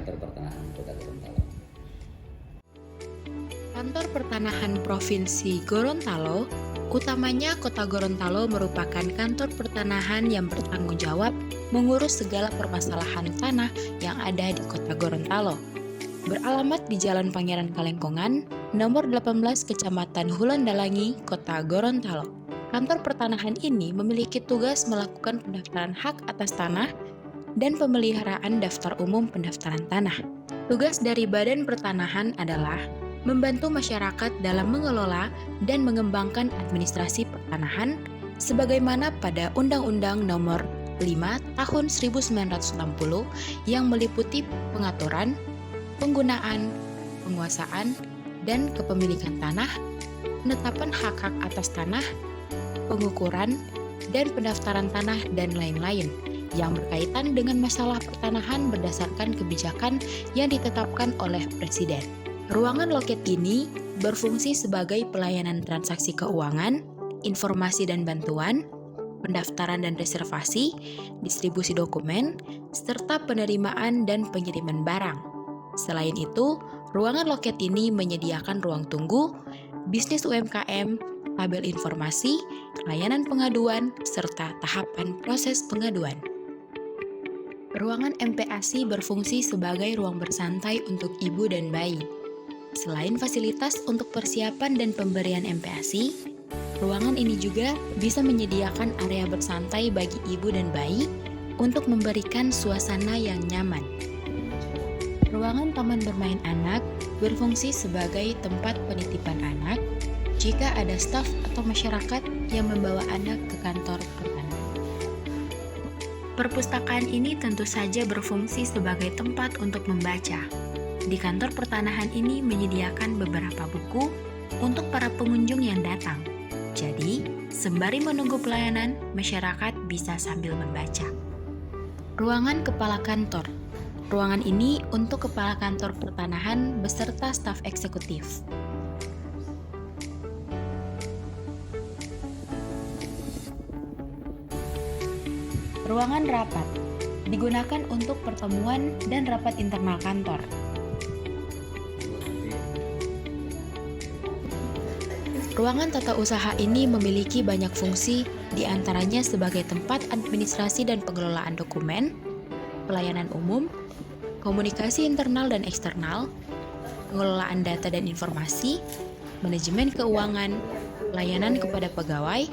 Kantor Pertanahan Kota Gorontalo. Kantor Pertanahan Provinsi Gorontalo, utamanya Kota Gorontalo merupakan kantor pertanahan yang bertanggung jawab mengurus segala permasalahan tanah yang ada di Kota Gorontalo. Beralamat di Jalan Pangeran Kalengkongan, nomor 18 Kecamatan Hulandalangi, Kota Gorontalo. Kantor pertanahan ini memiliki tugas melakukan pendaftaran hak atas tanah dan pemeliharaan daftar umum pendaftaran tanah. Tugas dari Badan Pertanahan adalah membantu masyarakat dalam mengelola dan mengembangkan administrasi pertanahan sebagaimana pada Undang-Undang Nomor 5 Tahun 1960 yang meliputi pengaturan, penggunaan, penguasaan, dan kepemilikan tanah, penetapan hak-hak atas tanah, pengukuran, dan pendaftaran tanah dan lain-lain yang berkaitan dengan masalah pertanahan berdasarkan kebijakan yang ditetapkan oleh Presiden. Ruangan loket ini berfungsi sebagai pelayanan transaksi keuangan, informasi dan bantuan, pendaftaran dan reservasi, distribusi dokumen, serta penerimaan dan pengiriman barang. Selain itu, ruangan loket ini menyediakan ruang tunggu, bisnis UMKM, tabel informasi, layanan pengaduan, serta tahapan proses pengaduan. Ruangan MPASI berfungsi sebagai ruang bersantai untuk ibu dan bayi. Selain fasilitas untuk persiapan dan pemberian MPASI, ruangan ini juga bisa menyediakan area bersantai bagi ibu dan bayi untuk memberikan suasana yang nyaman. Ruangan taman bermain anak berfungsi sebagai tempat penitipan anak jika ada staf atau masyarakat yang membawa anak ke kantor pertanahan. Perpustakaan ini tentu saja berfungsi sebagai tempat untuk membaca. Di kantor pertanahan ini menyediakan beberapa buku untuk para pengunjung yang datang. Jadi, sembari menunggu pelayanan, masyarakat bisa sambil membaca. Ruangan Kepala Kantor. Ruangan ini untuk Kepala Kantor Pertanahan beserta staf eksekutif. Ruangan rapat digunakan untuk pertemuan dan rapat internal kantor. Ruangan tata usaha ini memiliki banyak fungsi, diantaranya sebagai tempat administrasi dan pengelolaan dokumen, pelayanan umum, komunikasi internal dan eksternal, pengelolaan data dan informasi, manajemen keuangan, layanan kepada pegawai,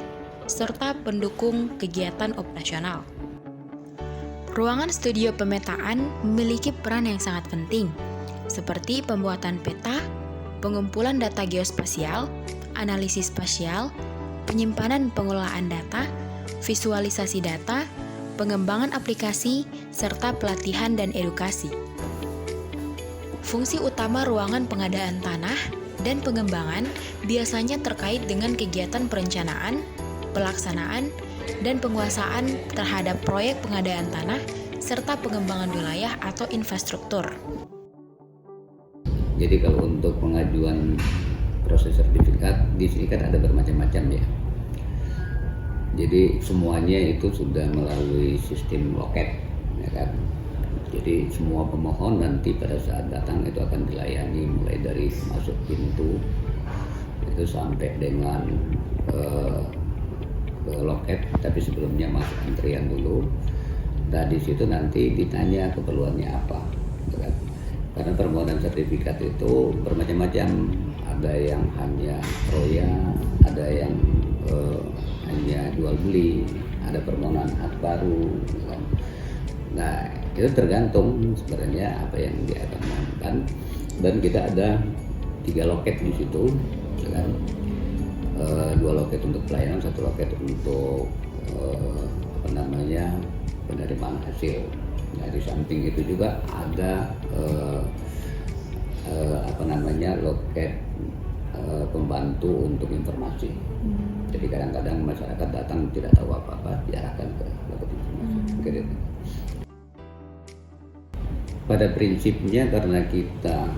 serta pendukung kegiatan operasional. Ruangan studio pemetaan memiliki peran yang sangat penting, seperti pembuatan peta, pengumpulan data geospasial, analisis spasial, penyimpanan pengelolaan data, visualisasi data, pengembangan aplikasi, serta pelatihan dan edukasi. Fungsi utama ruangan pengadaan tanah dan pengembangan biasanya terkait dengan kegiatan perencanaan, pelaksanaan, dan penguasaan terhadap proyek pengadaan tanah serta pengembangan wilayah atau infrastruktur. Jadi kalau untuk pengajuan proses sertifikat di sini kan ada bermacam-macam ya. Jadi semuanya itu sudah melalui sistem loket, ya kan. Jadi semua pemohon nanti pada saat datang itu akan dilayani mulai dari masuk pintu itu sampai dengan ke loket, tapi sebelumnya masuk antrian dulu. Nah di situ nanti ditanya keperluannya apa, ya kan. Karena permohonan sertifikat itu bermacam-macam, ada yang hanya proya, ada yang hanya jual beli, ada permohonan hak baru, ya kan. Nah itu tergantung sebenarnya apa yang dia akan mohonkan, dan kita ada 3 loket di situ, ya kan. 2 loket untuk pelayanan, 1 loket untuk penerimaan hasil. Nah, di samping itu juga ada loket pembantu untuk informasi. Jadi kadang-kadang masyarakat datang tidak tahu apa-apa, diarahkan ke loket informasi. Pada prinsipnya karena kita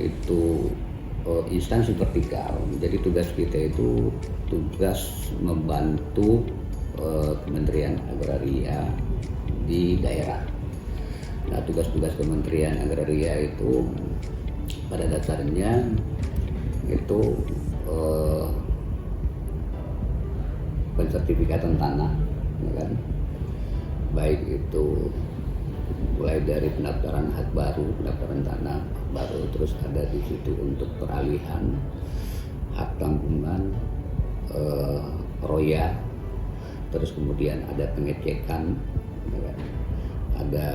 itu instansi vertikal, jadi tugas kita itu tugas membantu Kementerian Agraria di daerah. Nah, tugas-tugas Kementerian Agraria itu pada dasarnya itu pensertifikatan tanah, ya kan? Baik itu mulai dari pendaftaran hak baru, pendaftaran tanah baru, terus ada di situ untuk peralihan hak tanggungan, roya, terus kemudian ada pengecekan, ya kan? Ada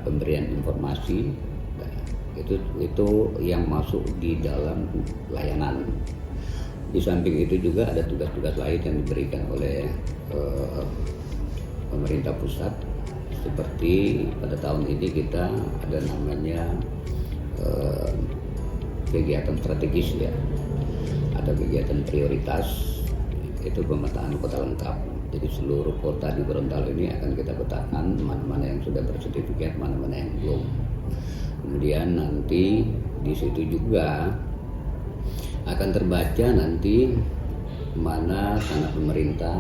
pemberian informasi. Nah, itu yang masuk di dalam layanan. Di samping itu juga ada tugas-tugas lain yang diberikan oleh pemerintah pusat, seperti pada tahun ini kita ada namanya kegiatan strategis, ya, ada kegiatan prioritas, itu pemetaan kota lengkap. Jadi seluruh kota di Gorontalo ini akan kita petakan mana-mana yang sudah bersertifikat, mana-mana yang belum. Kemudian nanti di situ juga akan terbaca nanti mana tanah pemerintah,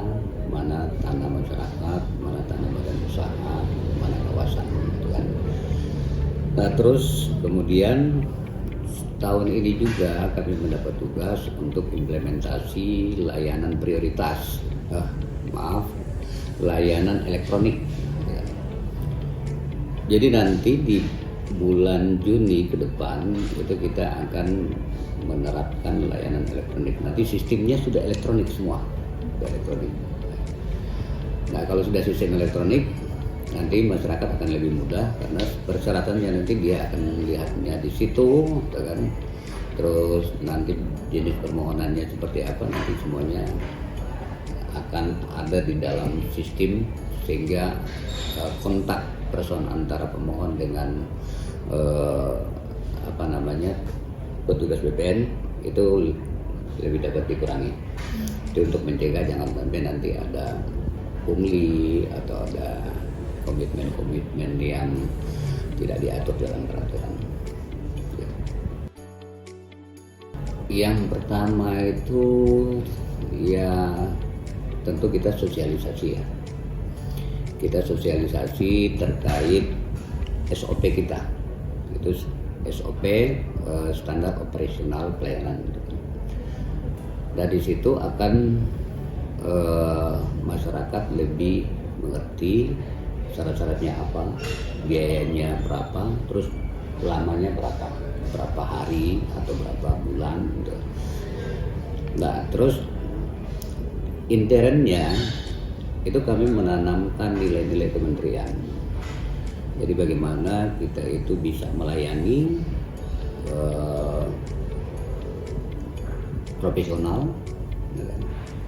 mana tanah masyarakat, mana tanah badan usaha, mana kawasan, gitu kan. Nah, terus kemudian tahun ini juga kami mendapat tugas untuk implementasi layanan prioritas, layanan elektronik. Jadi nanti di bulan Juni ke depan itu kita akan menerapkan layanan elektronik. Nanti sistemnya sudah elektronik semua, elektronik. Nah, kalau sudah sistem elektronik, nanti masyarakat akan lebih mudah karena persyaratannya nanti dia akan melihatnya di situ, kan? Terus nanti jenis permohonannya seperti apa, nanti semuanya akan ada di dalam sistem, sehingga kontak person antara pemohon dengan petugas BPN itu lebih dapat dikurangi. Itu untuk mencegah jangan sampai nanti ada pungli atau ada komitmen-komitmen yang tidak diatur dalam peraturan. Yang pertama itu ya tentu kita sosialisasi, ya. Kita sosialisasi terkait SOP kita. Itu SOP, standar operasional pelayanan. Dan di situ akan masyarakat lebih mengerti syarat-syaratnya apa, biayanya berapa, terus lamanya berapa hari atau berapa bulan, gitu. Nah, terus internnya itu kami menanamkan nilai-nilai kementerian. Jadi bagaimana kita itu bisa melayani profesional,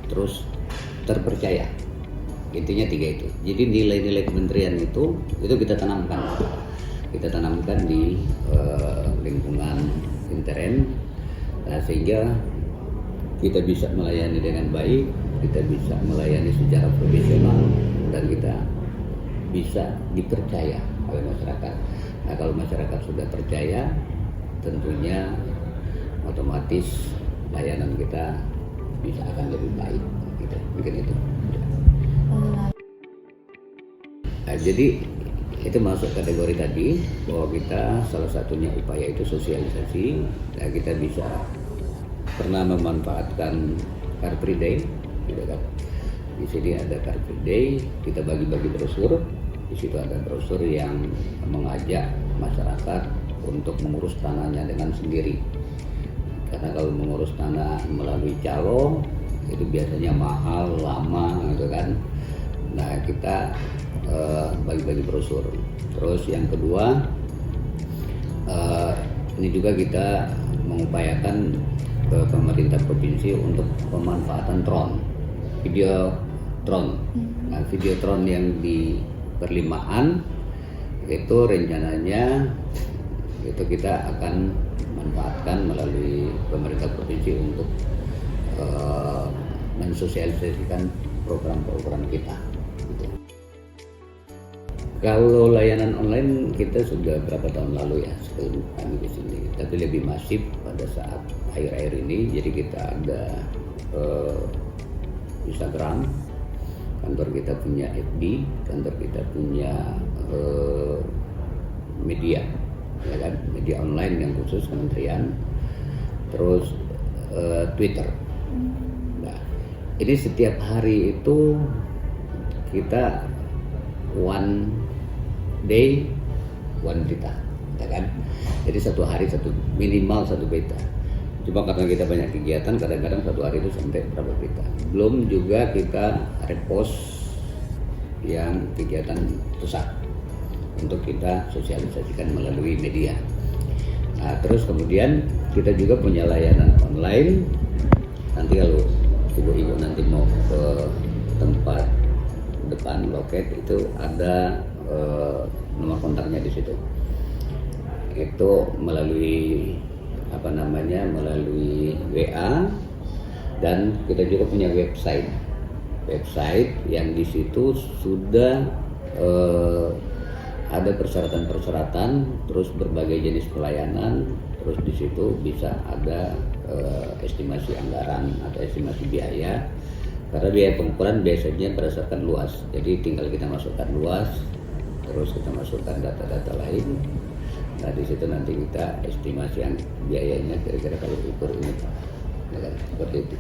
terus terpercaya. Intinya 3 itu. Jadi nilai-nilai kementerian itu kita tanamkan. Kita tanamkan di lingkungan intern, nah, sehingga kita bisa melayani dengan baik, kita bisa melayani secara profesional, dan kita bisa dipercaya oleh masyarakat. Nah, kalau masyarakat sudah percaya, tentunya otomatis layanan kita bisa akan lebih baik, gitu. Mungkin itu. Nah, jadi itu masuk kategori tadi bahwa kita salah satunya upaya itu sosialisasi. Nah, kita bisa pernah memanfaatkan Car Free Day, gitu kan. Di sini ada Car Free Day, kita bagi-bagi brosur. Di situ ada brosur yang mengajak masyarakat untuk mengurus tanahnya dengan sendiri. Karena kalau mengurus tanah melalui calo itu biasanya mahal, lama, gitu kan. Nah, kita bagi-bagi brosur. Terus yang kedua, ini juga kita mengupayakan ke pemerintah provinsi untuk pemanfaatan drone, video drone. Nah, video drone yang di perlimaan itu rencananya itu kita akan manfaatkan melalui pemerintah provinsi untuk mensosialisasikan program-program kita, gitu. Kalau layanan online kita sudah berapa tahun lalu, ya, sebelum kami di sini, tapi lebih masif pada saat akhir-akhir ini. Jadi kita ada Instagram, kantor kita punya FB, kantor kita punya media, ya kan, media online yang khusus kementerian, terus Twitter. Nah, ini setiap hari itu kita one day one berita, ya kan. Jadi satu hari minimal satu berita. Cuma karena kita banyak kegiatan, kadang-kadang satu hari itu sampai berapa berita. Belum juga kita repost yang kegiatan pusat untuk kita sosialisasikan melalui media. Nah, terus kemudian kita juga punya layanan online. Nanti kalau ibu-ibu nanti mau ke tempat depan loket itu ada nomor kontaknya di situ. Itu melalui melalui WA, dan kita juga punya website yang di situ sudah ada persyaratan, terus berbagai jenis pelayanan, terus di situ bisa ada estimasi anggaran atau estimasi biaya. Karena biaya pengukuran biasanya berdasarkan luas, jadi tinggal kita masukkan luas, terus kita masukkan data-data lain. Nah, di situ nanti kita estimasi yang biayanya kira-kira kalau ukur ini, ya kan, seperti itu.